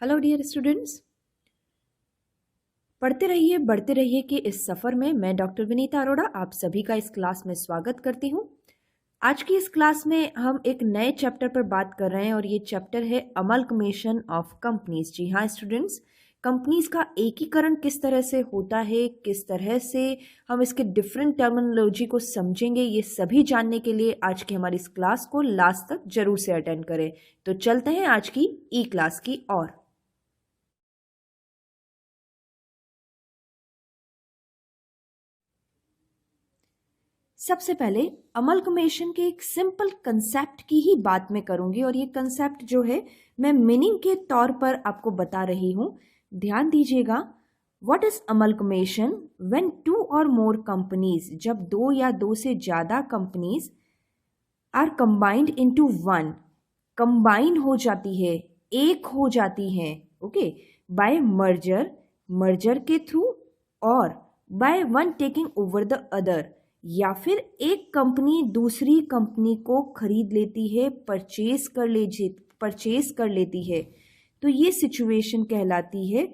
Hello dear students, पढ़ते रहिए बढ़ते रहिए के इस सफ़र में मैं डॉक्टर विनीता अरोड़ा आप सभी का इस क्लास में स्वागत करती हूँ। आज की इस क्लास में हम एक नए चैप्टर पर बात कर रहे हैं और ये चैप्टर है अमलगमेशन ऑफ कंपनीज। जी हाँ स्टूडेंट्स, कंपनीज का एकीकरण किस तरह से होता है, किस तरह से हम इसके डिफरेंट टर्मिनोलॉजी को समझेंगे, ये सभी जानने के लिए आज की हमारी इस क्लास को लास्ट तक जरूर से अटेंड करें। तो चलते हैं आज की ई क्लास की ओर। सबसे पहले अमलगमेशन के एक सिंपल कंसेप्ट की ही बात मैं करूंगी और ये कंसेप्ट जो है मैं मीनिंग के तौर पर आपको बता रही हूं। ध्यान दीजिएगा। What is amalgamation? When two और मोर कंपनीज, जब दो या दो से ज्यादा companies are combined into one, combine हो जाती है, एक हो जाती है, ओके, बाय मर्जर, मर्जर के थ्रू, और by one taking over the other, या फिर एक कंपनी दूसरी कंपनी को खरीद लेती है, परचेज कर लेती है, तो ये सिचुएशन कहलाती है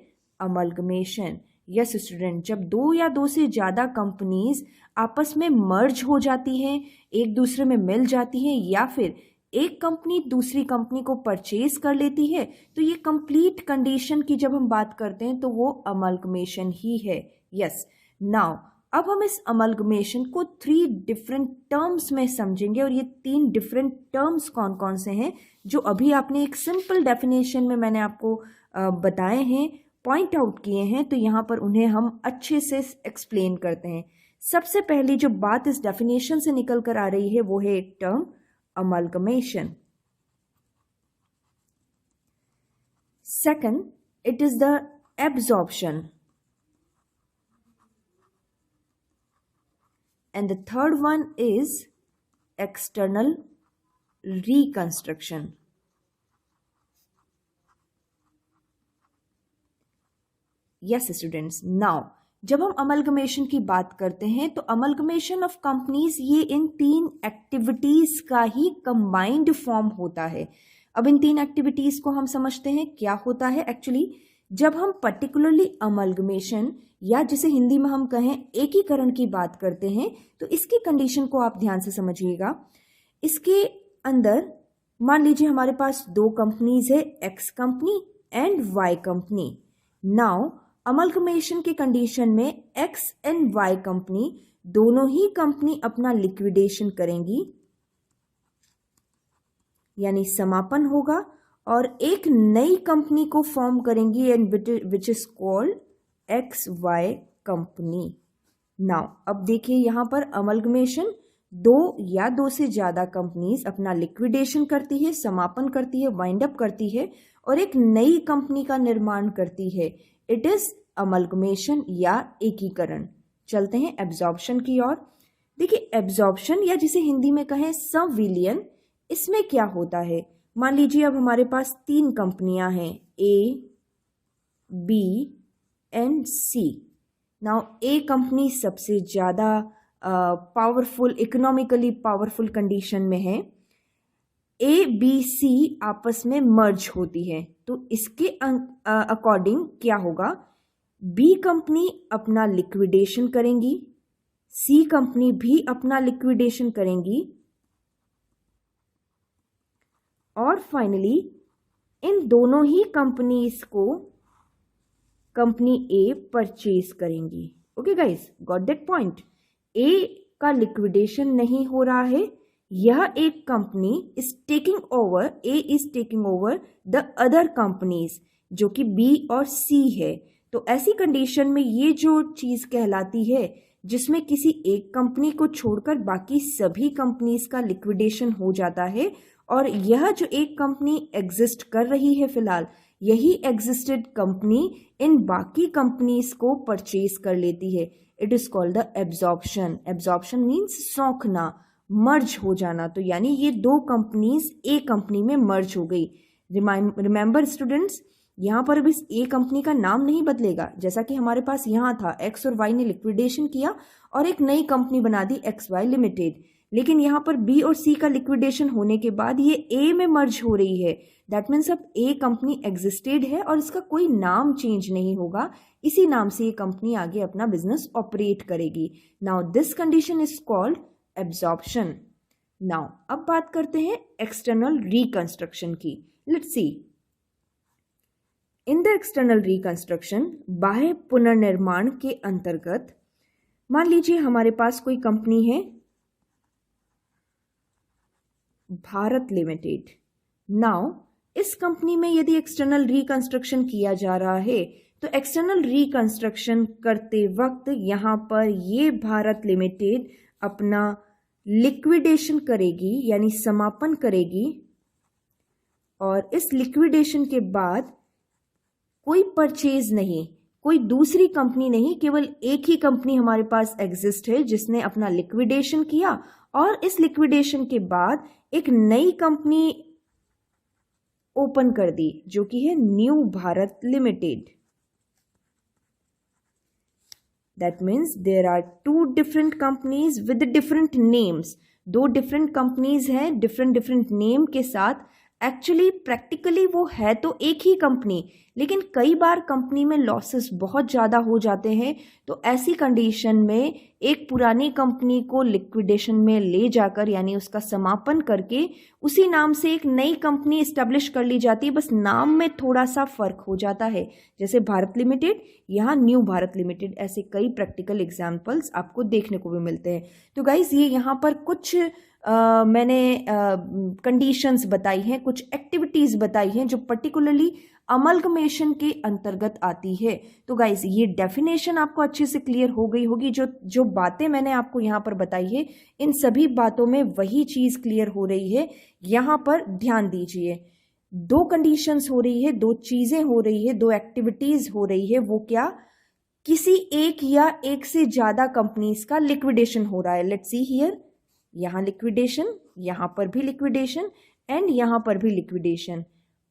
अमलगमेशन। यस स्टूडेंट, जब दो या दो से ज़्यादा कंपनीज आपस में मर्ज हो जाती हैं, एक दूसरे में मिल जाती हैं, या फिर एक कंपनी दूसरी कंपनी को परचेज कर लेती है, तो ये कंप्लीट कंडीशन की जब हम बात करते हैं तो वो अमलगमेशन ही है। यस, नाउ अब हम इस अमलगमेशन को 3 डिफरेंट टर्म्स में समझेंगे और ये 3 डिफरेंट टर्म्स कौन कौन से हैं जो अभी आपने एक सिंपल डेफिनेशन में मैंने आपको बताए हैं, पॉइंट आउट किए हैं, तो यहाँ पर उन्हें हम अच्छे से एक्सप्लेन करते हैं। सबसे पहली जो बात इस डेफिनेशन से निकल कर आ रही है वो है एक term amalgamation. Second, it is the absorption, and the third one is external reconstruction. Yes students, now जब हम अमलगमेशन की बात करते हैं तो अमलगमेशन ऑफ कंपनीज ये इन 3 एक्टिविटीज का ही कंबाइंड फॉर्म होता है। अब इन 3 एक्टिविटीज को हम समझते हैं क्या होता है। एक्चुअली जब हम पर्टिकुलरली अमलगमेशन या जिसे हिंदी में हम कहें एकीकरण की बात करते हैं तो इसकी कंडीशन को आप ध्यान से समझिएगा। इसके अंदर मान लीजिए हमारे पास 2 कंपनीज है, X company and Y company. Now amalgamation के कंडीशन में एक्स एंड वाई कंपनी दोनों ही कंपनी अपना लिक्विडेशन करेंगी, यानी समापन होगा, और एक नई कंपनी को फॉर्म करेंगी and which is called X Y company. Now अब देखिए यहां पर अमलगमेशन 2 या 2 से ज्यादा कंपनीज अपना लिक्विडेशन करती है, समापन करती है, वाइंड अप करती है और एक नई कंपनी का निर्माण करती है। इट इज अमलगमेशन या एकीकरण। चलते हैं एब्जॉर्प्शन की ओर। देखिए एब्जॉर्प्शन या जिसे हिंदी में कहें संविलियन, इसमें क्या होता है। मान लीजिए अब हमारे पास 3 कंपनियां हैं, A, B and C. Now A company सबसे ज्यादा पावरफुल, इकोनॉमिकली पावरफुल कंडीशन में है। ए बी सी आपस में मर्ज होती है, तो इसके अकॉर्डिंग क्या होगा, बी कंपनी अपना लिक्विडेशन करेंगी, सी कंपनी भी अपना लिक्विडेशन करेंगी, और फाइनली इन दोनों ही कंपनीज को कंपनी ए परचेज करेंगी। Okay guys, got that point. A का लिक्विडेशन नहीं हो रहा है, यह एक company is taking over, A is taking over the other companies जो कि बी और सी है। तो ऐसी कंडीशन में ये जो चीज कहलाती है जिसमें किसी एक कंपनी को छोड़कर बाकी सभी कंपनीज का लिक्विडेशन हो जाता है, और यह जो एक कंपनी एग्जिस्ट कर रही है फिलहाल, यही एग्जिस्टेड कंपनी इन बाकी कंपनीज को परचेज कर लेती है। It is called the absorption. Absorption means सौंखना, मर्ज हो जाना। तो यानी ये 2 कंपनीज ए कंपनी में मर्ज हो गई। रिमेंबर स्टूडेंट्स, यहाँ पर अब इस ए कंपनी का नाम नहीं बदलेगा, जैसा कि हमारे पास यहाँ था एक्स और वाई ने लिक्विडेशन किया और एक नई कंपनी बना दी एक्स वाई लिमिटेड। लेकिन यहाँ पर बी और सी का लिक्विडेशन होने के बाद ये ए में मर्ज हो रही है। दैट मीन्स अब ए कंपनी एग्जिस्टेड है और इसका कोई नाम चेंज नहीं होगा, इसी नाम से ये कंपनी आगे अपना बिजनेस ऑपरेट करेगी। Now this condition is called absorption. Now अब बात करते हैं एक्सटर्नल रिकंस्ट्रक्शन की। Let's see, in the external reconstruction, बाह्य पुनर्निर्माण के अंतर्गत मान लीजिए हमारे पास कोई कंपनी है भारत लिमिटेड। नाउ इस कंपनी में यदि एक्सटर्नल रिकंस्ट्रक्शन किया जा रहा है तो एक्सटर्नल रिकंस्ट्रक्शन करते वक्त यहाँ पर ये भारत लिमिटेड अपना लिक्विडेशन करेगी यानी समापन करेगी, और इस लिक्विडेशन के बाद कोई परचेज नहीं, कोई दूसरी कंपनी नहीं, केवल एक ही कंपनी हमारे पास एग्जिस्ट है जिसने अपना लिक्विडेशन किया, और इस लिक्विडेशन के बाद एक नई कंपनी ओपन कर दी जो कि है new Bharat limited. That means there are two different companies with different names. दो डिफरेंट कंपनीज हैं डिफरेंट नेम के साथ। एक्चुअली प्रैक्टिकली वो है तो एक ही कंपनी, लेकिन कई बार कंपनी में लॉसेस बहुत ज़्यादा हो जाते हैं, तो ऐसी कंडीशन में एक पुरानी कंपनी को लिक्विडेशन में ले जाकर यानी उसका समापन करके उसी नाम से एक नई कंपनी इस्टेब्लिश कर ली जाती है। बस नाम में थोड़ा सा फ़र्क हो जाता है, जैसे भारत लिमिटेड यहाँ न्यू भारत लिमिटेड। ऐसे कई प्रैक्टिकल एग्जाम्पल्स आपको देखने को भी मिलते हैं। तो गाइज ये यहाँ पर कुछ मैंने कंडीशंस बताई हैं, कुछ एक्टिविटीज़ बताई हैं जो पर्टिकुलरली अमलगमेशन के अंतर्गत आती है। तो गाइज ये डेफिनेशन आपको अच्छे से क्लियर हो गई होगी। जो बातें मैंने आपको यहाँ पर बताई है, इन सभी बातों में वही चीज़ क्लियर हो रही है। यहाँ पर ध्यान दीजिए, दो कंडीशंस हो रही है, दो चीज़ें हो रही है, दो एक्टिविटीज़ हो रही है। वो क्या? किसी एक या एक से ज़्यादा कंपनीज का लिक्विडेशन हो रहा है। लेट्स सी हियर, यहाँ लिक्विडेशन, यहाँ पर भी लिक्विडेशन एंड यहाँ पर भी लिक्विडेशन,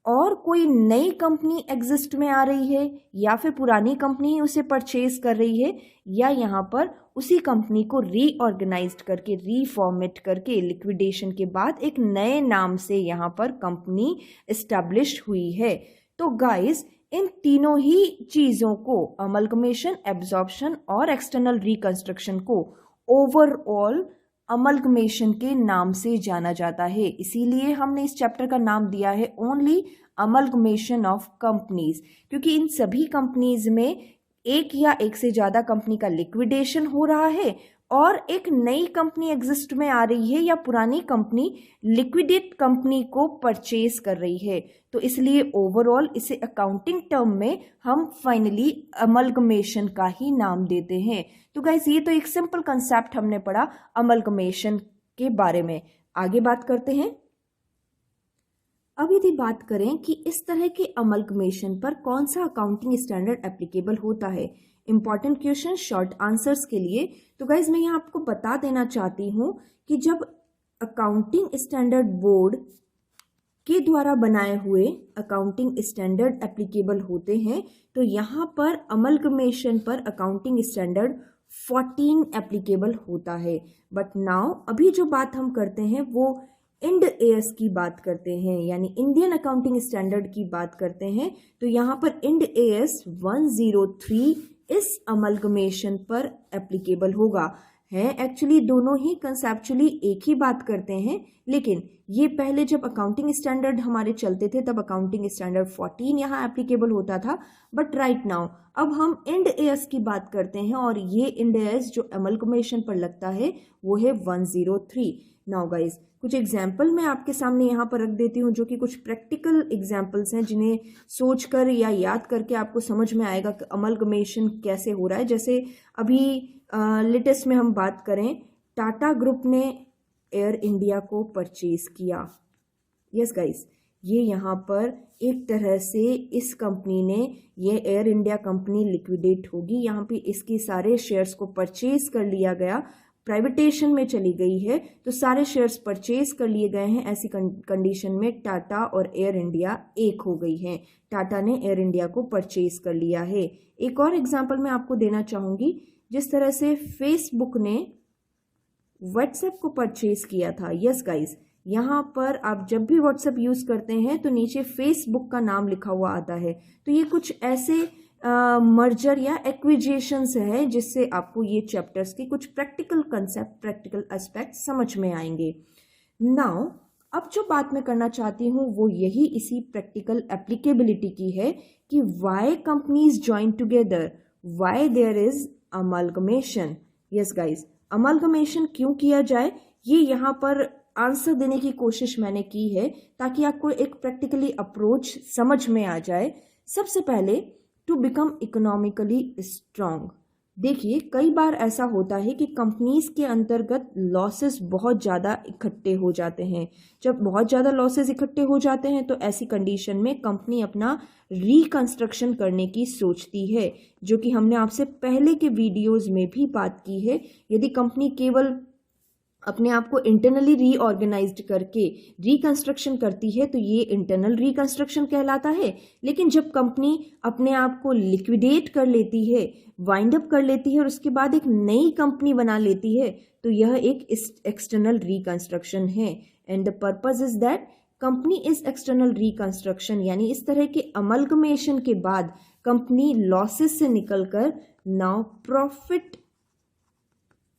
और कोई नई कंपनी एग्जिस्ट में आ रही है या फिर पुरानी कंपनी ही उसे परचेज कर रही है, या यहाँ पर उसी कंपनी को रीऑर्गेनाइज्ड करके रीफॉर्मेट करके लिक्विडेशन के बाद एक नए नाम से यहाँ पर कंपनी एस्टैब्लिश हुई है। तो गाइस इन तीनों ही चीज़ों को, अमलगमेशन, एब्जॉर्प्शन और एक्सटर्नल रिकंस्ट्रक्शन को ओवरऑल अमलगमेशन के नाम से जाना जाता है। इसीलिए हमने इस चैप्टर का नाम दिया है ओनली अमलगमेशन ऑफ कंपनीज, क्योंकि इन सभी कंपनीज में एक या एक से ज़्यादा कंपनी का लिक्विडेशन हो रहा है और एक नई कंपनी एग्जिस्ट में आ रही है या पुरानी कंपनी लिक्विडेट कंपनी को परचेज कर रही है। तो इसलिए ओवरऑल इसे अकाउंटिंग टर्म में हम फाइनली अमलगमेशन का ही नाम देते हैं। तो गाइस ये तो एक सिंपल कंसेप्ट हमने पढ़ा अमलगमेशन के बारे में। आगे बात करते हैं। अब यदि बात करें कि इस तरह के अमलगमेशन पर कौन सा अकाउंटिंग स्टैंडर्ड एप्लीकेबल होता है, इंपॉर्टेंट क्वेश्चन, शॉर्ट आंसर्स के लिए। तो गाइज मैं यहाँ आपको बता देना चाहती हूँ कि जब अकाउंटिंग स्टैंडर्ड बोर्ड के द्वारा बनाए हुए अकाउंटिंग स्टैंडर्ड एप्लीकेबल होते हैं, तो यहाँ पर अमलगमेशन पर अकाउंटिंग स्टैंडर्ड 14 एप्लीकेबल होता है। बट नाउ अभी जो बात हम करते हैं वो इंड एएस की बात करते हैं, यानी इंडियन अकाउंटिंग स्टैंडर्ड की बात करते हैं। तो यहाँ पर इंड एएस 103 इस अमलगमेशन पर एप्लीकेबल होगा। हैं एक्चुअली दोनों ही कंसेप्चुअली एक ही बात करते हैं, लेकिन ये पहले जब अकाउंटिंग स्टैंडर्ड हमारे चलते थे तब अकाउंटिंग स्टैंडर्ड 14 यहाँ एप्लीकेबल होता था। बट राइट नाउ अब हम इंड एएस की बात करते हैं और ये इंड एएस जो अमलगमेशन पर लगता है वो है 103। नाउ गाइज कुछ एग्जाम्पल मैं आपके सामने यहाँ पर रख देती हूँ जो कि कुछ प्रैक्टिकल एग्जाम्पल्स हैं जिन्हें सोचकर या याद करके आपको समझ में आएगा कि अमलगमेशन कैसे हो रहा है। जैसे अभी लेटेस्ट में हम बात करें, टाटा ग्रुप ने एयर इंडिया को परचेज किया। यस गाइस, ये यहाँ पर एक तरह से इस कंपनी ने, ये एयर इंडिया कंपनी लिक्विडेट होगी, यहाँ पे इसके सारे शेयर्स को परचेज कर लिया गया, प्राइवेटेशन में चली गई है, तो सारे शेयर्स परचेज कर लिए गए हैं। ऐसी कंडीशन में टाटा और एयर इंडिया एक हो गई हैं। टाटा ने एयर इंडिया को परचेज कर लिया है। एक और एग्जांपल मैं आपको देना चाहूँगी, जिस तरह से फेसबुक ने व्हाट्सएप को परचेज किया था। यस गाइस, यहाँ पर आप जब भी व्हाट्सएप यूज करते हैं तो नीचे फेसबुक का नाम लिखा हुआ आता है। तो ये कुछ ऐसे मर्जर या एक्विजिशंस है जिससे आपको ये चैप्टर्स के कुछ प्रैक्टिकल कंसेप्ट, प्रैक्टिकल एस्पेक्ट समझ में आएंगे। नाउ अब जो बात मैं करना चाहती हूँ वो यही इसी प्रैक्टिकल एप्लीकेबिलिटी की है कि why companies join together, why there is amalgamation. Yes guys, amalgamation क्यों किया जाए, ये यहाँ पर आंसर देने की कोशिश मैंने की है ताकि आपको एक प्रैक्टिकली अप्रोच समझ में आ जाए। सबसे पहले, टू बिकम इकोनॉमिकली स्ट्रांग। देखिए, कई बार ऐसा होता है कि कंपनीज के अंतर्गत लॉसेस बहुत ज़्यादा इकट्ठे हो जाते हैं। जब बहुत ज़्यादा लॉसेस इकट्ठे हो जाते हैं तो ऐसी कंडीशन में कंपनी अपना रिकंस्ट्रक्शन करने की सोचती है, जो कि हमने आपसे पहले के वीडियोस में भी बात की है। यदि कंपनी केवल अपने आप को इंटरनली रीऑर्गेनाइज्ड करके रिकंस्ट्रक्शन करती है तो ये इंटरनल रिकंस्ट्रक्शन कहलाता है। लेकिन जब कंपनी अपने आप को लिक्विडेट कर लेती है, वाइंड अप कर लेती है और उसके बाद एक नई कंपनी बना लेती है तो यह एक एक्सटर्नल रिकंस्ट्रक्शन है। And the purpose is that company is external reconstruction, यानी इस तरह के अमलगमेशन के बाद कंपनी लॉसेस से निकलकर नाउ प्रॉफिट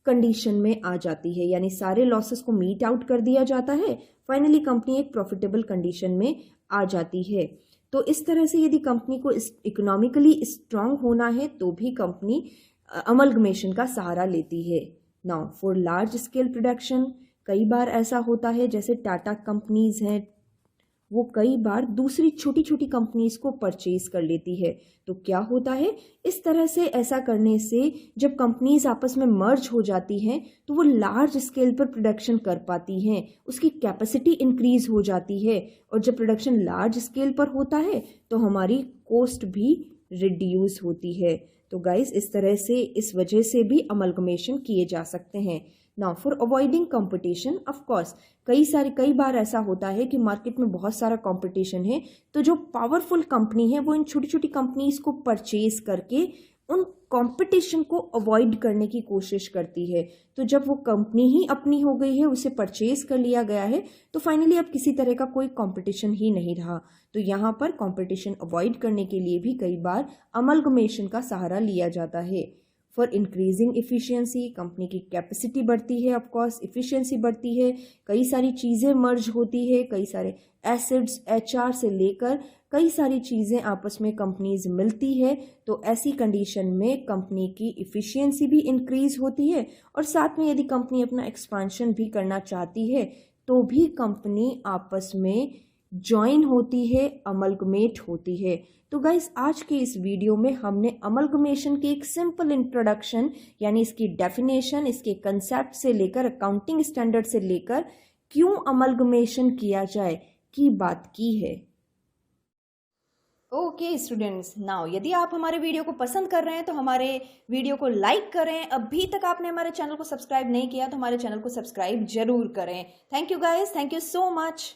कंडीशन में आ जाती है, यानी सारे लॉसेस को मीट आउट कर दिया जाता है। फाइनली कंपनी एक प्रॉफिटेबल कंडीशन में आ जाती है। तो इस तरह से यदि कंपनी को इकोनॉमिकली स्ट्रांग होना है तो भी कंपनी अमलगमेशन का सहारा लेती है। Now for large scale production, कई बार ऐसा होता है जैसे टाटा कंपनीज हैं, वो कई बार दूसरी छोटी छोटी कंपनीज को परचेज कर लेती है। तो क्या होता है, इस तरह से ऐसा करने से जब कंपनीज आपस में मर्ज हो जाती हैं तो वो लार्ज स्केल पर प्रोडक्शन कर पाती हैं, उसकी कैपेसिटी इंक्रीज हो जाती है। और जब प्रोडक्शन लार्ज स्केल पर होता है तो हमारी कॉस्ट भी रिड्यूस होती है। तो गाइज, इस तरह से, इस वजह से भी अमलगमेशन किए जा सकते हैं। Now for avoiding competition, of course कई बार ऐसा होता है कि मार्केट में बहुत सारा कंपटीशन है, तो जो पावरफुल कंपनी है वो इन छोटी छोटी कंपनीज को परचेज करके उन कंपटीशन को अवॉइड करने की कोशिश करती है। तो जब वो कंपनी ही अपनी हो गई है, उसे परचेज कर लिया गया है, तो फाइनली अब किसी तरह का कोई कंपटीशन ही नहीं रहा। तो यहाँ पर कंपटीशन अवॉइड करने के लिए भी कई बार अमलगमेशन का सहारा लिया जाता है। फॉर इंक्रीजिंग इफ़िशियंसी, कंपनी की कैपेसिटी बढ़ती है, ऑफकोर्स इफ़िशियंसी बढ़ती है, कई सारी चीज़ें मर्ज होती है, कई सारे एसिड्स, एचआर से लेकर कई सारी चीज़ें आपस में कंपनीज मिलती है। तो ऐसी कंडीशन में कंपनी की इफ़िशियंसी भी इंक्रीज होती है और साथ में यदि कंपनी अपना एक्सपांशन भी करना चाहती है तो भी कंपनी आपस में ज्वाइन होती है, अमलगमेट होती है। तो गाइस, आज के इस वीडियो में हमने अमलगमेशन की एक सिंपल इंट्रोडक्शन, यानी इसकी डेफिनेशन, इसके कंसेप्ट से लेकर अकाउंटिंग स्टैंडर्ड से लेकर क्यों अमलगमेशन किया जाए की बात की है। ओके स्टूडेंट्स, नाउ यदि आप हमारे वीडियो को पसंद कर रहे हैं तो हमारे वीडियो को लाइक करें। अभी तक आपने हमारे चैनल को सब्सक्राइब नहीं किया तो हमारे चैनल को सब्सक्राइब जरूर करें। Thank you guys, thank you so much.